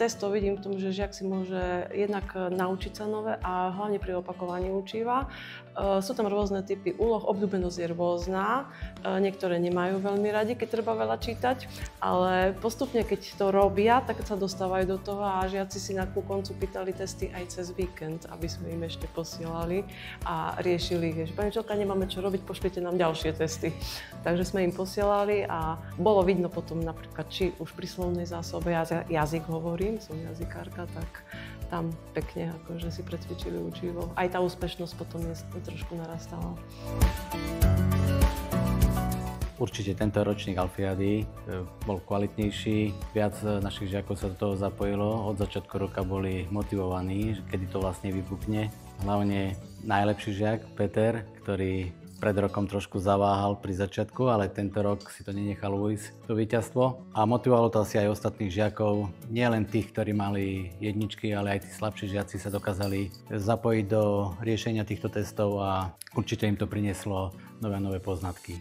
testov vidím v tom, že žiak si môže jednak naučiť sa nové a hlavne pri opakovaní učíva. Sú tam rôzne typy úloh, obľúbenosť je rôzna. Niektoré nemajú veľmi radi, keď treba veľa čítať, ale postupne, keď to robia, tak sa dostávajú do toho a žiaci si na koncu pýtali testy aj cez víkend, aby sme im ešte posielali a riešili ich, že pani učiteľka, nemáme čo robiť, pošlite nám ďalšie testy. Takže sme im posielali a bolo vidno potom napríklad, či už pri slovnej zásobe jazyk hovorím, som jazykárka, tak tam pekne akože si precvičili učivo. Aj tá úspešnosť potom trošku narastala. Určite tento ročník Alfiády bol kvalitnejší, viac našich žiakov sa do toho zapojilo. Od začiatku roka boli motivovaní, kedy to vlastne vypukne. Hlavne najlepší žiak Peter, ktorý pred rokom trošku zaváhal pri začiatku, ale tento rok si to nenechal ujsť, to víťazstvo. A motivovalo to asi aj ostatných žiakov, nielen tých, ktorí mali jedničky, ale aj tí slabší žiaci sa dokázali zapojiť do riešenia týchto testov a určite im to prinieslo nové poznatky.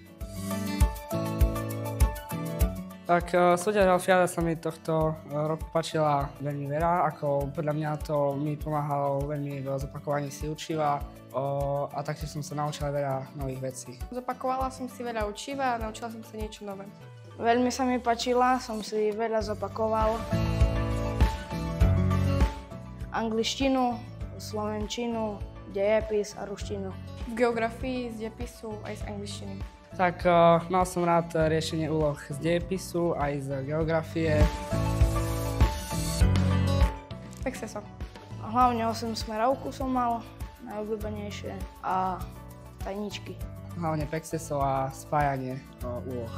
Tak súťaž Alfiáda sa mi tohto roku páčila veľmi veľa, ako podľa mňa to mi pomáhalo veľmi v zopakovaní si učiva a taktiež som sa naučila veľa nových vecí. Zopakovala som si veľa učiva a naučila som sa niečo nové. Veľmi sa mi páčila, som si veľa zopakoval. Angličtinu, slovenčinu, dejepis a ruštinu. V geografii, z dejepisu aj z angličtiny. Tak mal som rád riešenie úloh z dejepisu aj z geografie. Pexeso. Hlavne 8 smerovku som mal, najobľúbenejšie, a tajničky. Hlavne Pexeso a spájanie úloh.